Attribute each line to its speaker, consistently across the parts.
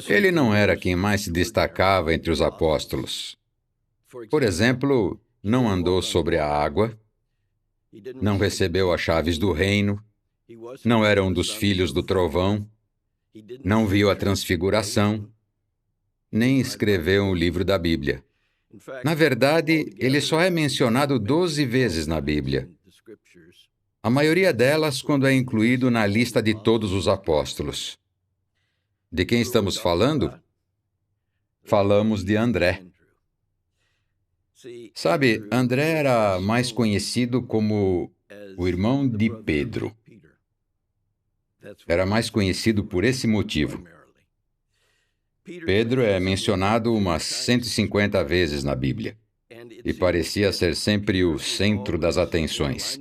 Speaker 1: Ele não era quem mais se destacava entre os apóstolos. Por exemplo, não andou sobre a água, não recebeu as chaves do reino, não era um dos filhos do trovão, não viu a transfiguração, nem escreveu um livro da Bíblia. Na verdade, ele só é mencionado 12 vezes na Bíblia. A maioria delas quando é incluído na lista de todos os apóstolos. De quem estamos falando? Falamos de André. Sabe, André era mais conhecido como o irmão de Pedro. Era mais conhecido por esse motivo. Pedro é mencionado umas 150 vezes na Bíblia e parecia ser sempre o centro das atenções,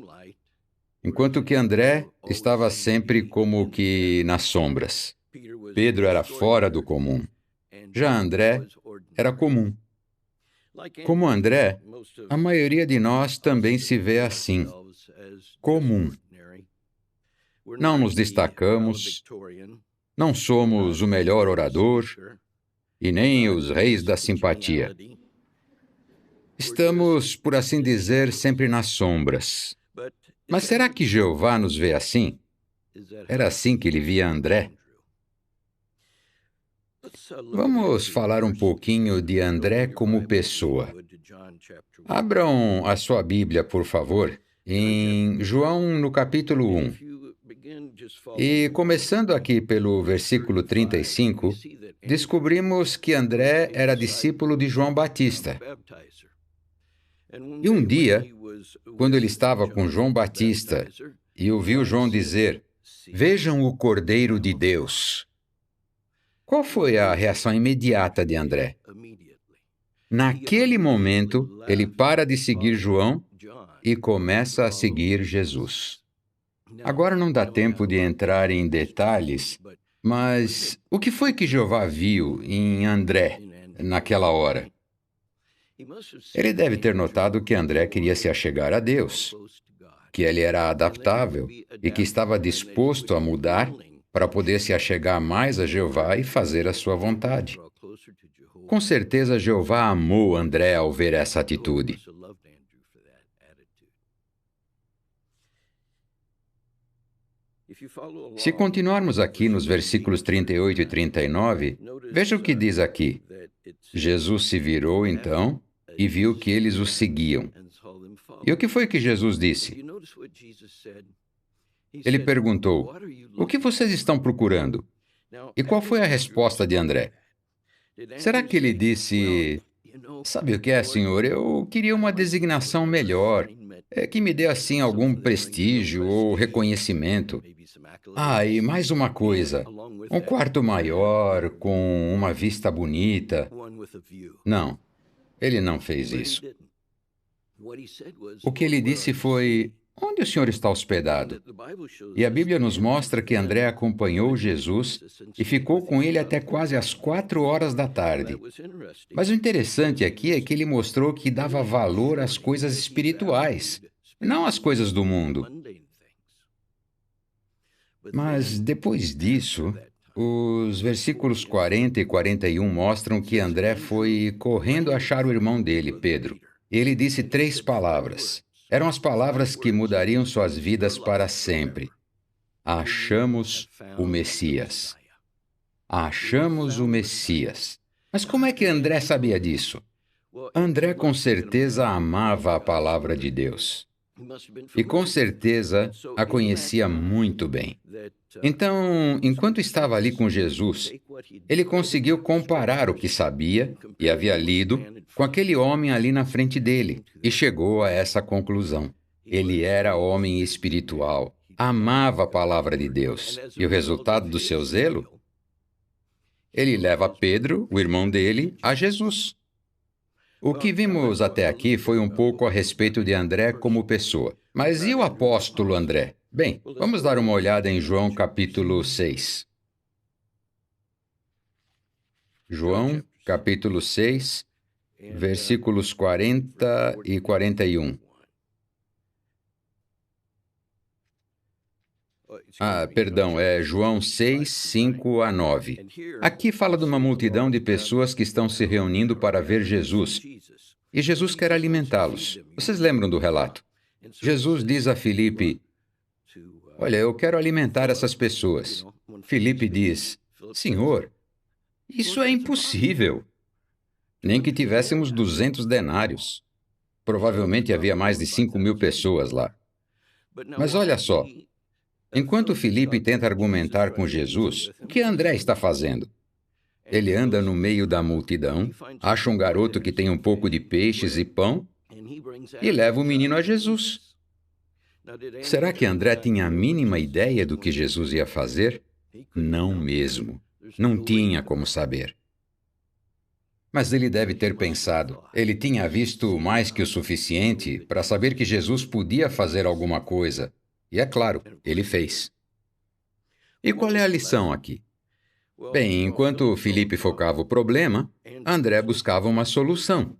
Speaker 1: enquanto que André estava sempre como que nas sombras. Pedro era fora do comum. Já André era comum. Como André, a maioria de nós também se vê assim, comum. Não nos destacamos, não somos o melhor orador e nem os reis da simpatia. Estamos, por assim dizer, sempre nas sombras. Mas será que Jeová nos vê assim? Era assim que ele via André? Vamos falar um pouquinho de André como pessoa. Abram a sua Bíblia, por favor, em João, no capítulo 1. E começando aqui pelo versículo 35, descobrimos que André era discípulo de João Batista. E um dia, quando ele estava com João Batista e ouviu João dizer: "Vejam o Cordeiro de Deus." Qual foi a reação imediata de André? Naquele momento, ele para de seguir João e começa a seguir Jesus. Agora não dá tempo de entrar em detalhes, mas o que foi que Jeová viu em André naquela hora? Ele deve ter notado que André queria se achegar a Deus, que ele era adaptável e que estava disposto a mudar para poder se achegar mais a Jeová e fazer a sua vontade. Com certeza, Jeová amou André ao ver essa atitude. Se continuarmos aqui nos versículos 38 e 39, veja o que diz aqui. Jesus se virou, então, e viu que eles o seguiam. E o que foi que Jesus disse? Ele perguntou: "O que vocês estão procurando?" E qual foi a resposta de André? Será que ele disse: "Sabe o que é, senhor? Eu queria uma designação melhor, que me dê assim algum prestígio ou reconhecimento. Ah, e mais uma coisa, um quarto maior, com uma vista bonita." Não, ele não fez isso. O que ele disse foi: "Onde o senhor está hospedado?" E a Bíblia nos mostra que André acompanhou Jesus e ficou com ele até quase às 4 horas da tarde. Mas o interessante aqui é que ele mostrou que dava valor às coisas espirituais, não às coisas do mundo. Mas depois disso, os versículos 40 e 41 mostram que André foi correndo achar o irmão dele, Pedro. Ele disse 3 palavras. Eram as palavras que mudariam suas vidas para sempre. Achamos o Messias. Achamos o Messias. Mas como é que André sabia disso? André com certeza amava a palavra de Deus. E com certeza a conhecia muito bem. Então, enquanto estava ali com Jesus, ele conseguiu comparar o que sabia e havia lido com aquele homem ali na frente dele e chegou a essa conclusão. Ele era homem espiritual, amava a palavra de Deus. E o resultado do seu zelo? Ele leva Pedro, o irmão dele, a Jesus. O que vimos até aqui foi um pouco a respeito de André como pessoa. Mas e o apóstolo André? Bem, vamos dar uma olhada em João capítulo 6. João capítulo 6, versículos 40 e 41. Perdão, é João 6, 5 a 9. Aqui fala de uma multidão de pessoas que estão se reunindo para ver Jesus, e Jesus quer alimentá-los. Vocês lembram do relato? Jesus diz a Filipe: olha, eu quero alimentar essas pessoas. Filipe diz: Senhor, isso é impossível. Nem que tivéssemos 200 denários. Provavelmente havia mais de 5.000 pessoas lá. Mas olha só, enquanto Filipe tenta argumentar com Jesus, o que André está fazendo? Ele anda no meio da multidão, acha um garoto que tem um pouco de peixes e pão e leva o menino a Jesus. Será que André tinha a mínima ideia do que Jesus ia fazer? Não mesmo. Não tinha como saber. Mas ele deve ter pensado. Ele tinha visto mais que o suficiente para saber que Jesus podia fazer alguma coisa. E é claro, ele fez. E qual é a lição aqui? Bem, enquanto Filipe focava o problema, André buscava uma solução.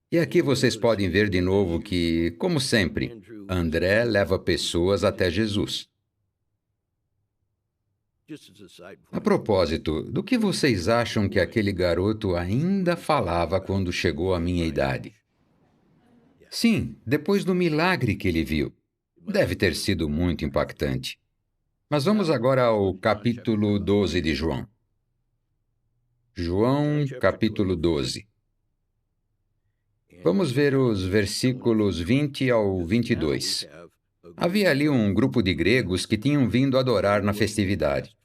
Speaker 1: E aqui vocês podem ver de novo que, como sempre, André leva pessoas até Jesus. A propósito, do que vocês acham que aquele garoto ainda falava quando chegou à minha idade? Sim, depois do milagre que ele viu. Deve ter sido muito impactante. Mas vamos agora ao capítulo 12 de João. João, capítulo 12. Vamos ver os versículos 20 ao 22. Havia ali um grupo de gregos que tinham vindo adorar na festividade.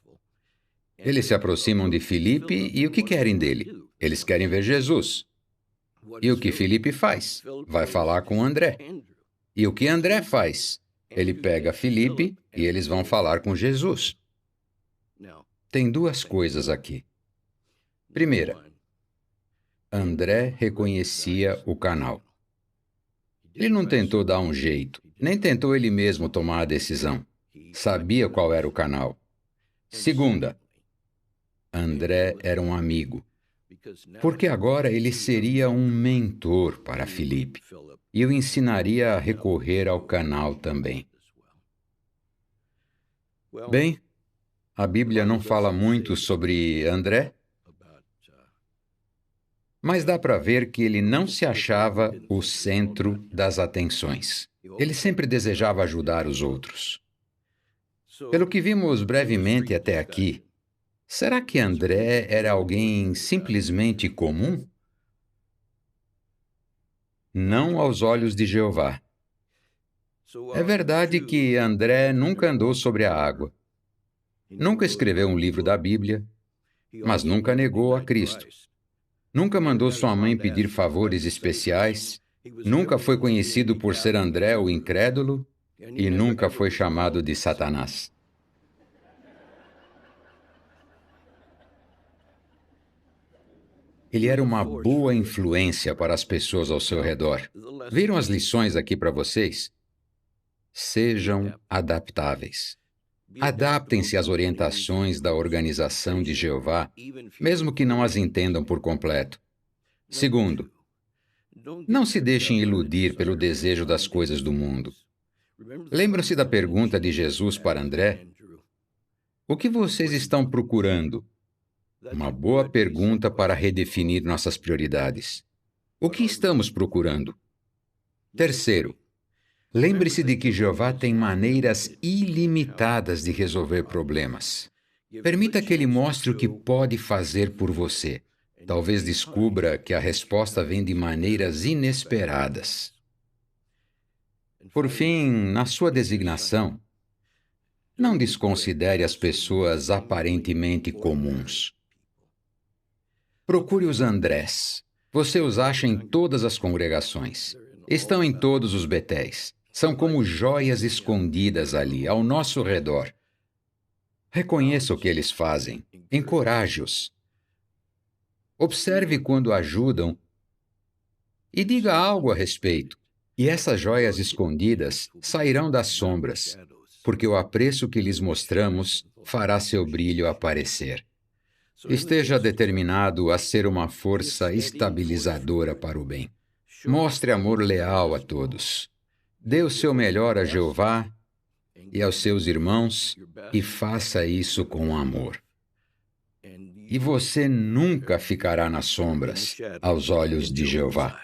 Speaker 1: Eles se aproximam de Filipe e o que querem dele? Eles querem ver Jesus. E o que Filipe faz? Vai falar com André. E o que André faz? Ele pega Filipe e eles vão falar com Jesus. Tem duas coisas aqui. Primeira, André reconhecia o canal. Ele não tentou dar um jeito, nem tentou ele mesmo tomar a decisão. Sabia qual era o canal. Segunda, André era um amigo, porque agora ele seria um mentor para Filipe e o ensinaria a recorrer ao canal também. Bem, a Bíblia não fala muito sobre André, mas dá para ver que ele não se achava o centro das atenções. Ele sempre desejava ajudar os outros. Pelo que vimos brevemente até aqui, será que André era alguém simplesmente comum? Não aos olhos de Jeová. É verdade que André nunca andou sobre a água, nunca escreveu um livro da Bíblia, mas nunca negou a Cristo. Nunca mandou sua mãe pedir favores especiais, nunca foi conhecido por ser André o incrédulo e nunca foi chamado de Satanás. Ele era uma boa influência para as pessoas ao seu redor. Viram as lições aqui para vocês? Sejam adaptáveis. Adaptem-se às orientações da organização de Jeová, mesmo que não as entendam por completo. Segundo, não se deixem iludir pelo desejo das coisas do mundo. Lembram-se da pergunta de Jesus para André? O que vocês estão procurando? Uma boa pergunta para redefinir nossas prioridades. O que estamos procurando? Terceiro, lembre-se de que Jeová tem maneiras ilimitadas de resolver problemas. Permita que Ele mostre o que pode fazer por você. Talvez descubra que a resposta vem de maneiras inesperadas. Por fim, na sua designação, não desconsidere as pessoas aparentemente comuns. Procure os Andrés. Você os acha em todas as congregações. Estão em todos os Betéis. São como joias escondidas ali, ao nosso redor. Reconheça o que eles fazem. Encoraje-os. Observe quando ajudam e diga algo a respeito. E essas joias escondidas sairão das sombras, porque o apreço que lhes mostramos fará seu brilho aparecer. Esteja determinado a ser uma força estabilizadora para o bem. Mostre amor leal a todos. Dê o seu melhor a Jeová e aos seus irmãos, e faça isso com amor. E você nunca ficará nas sombras aos olhos de Jeová.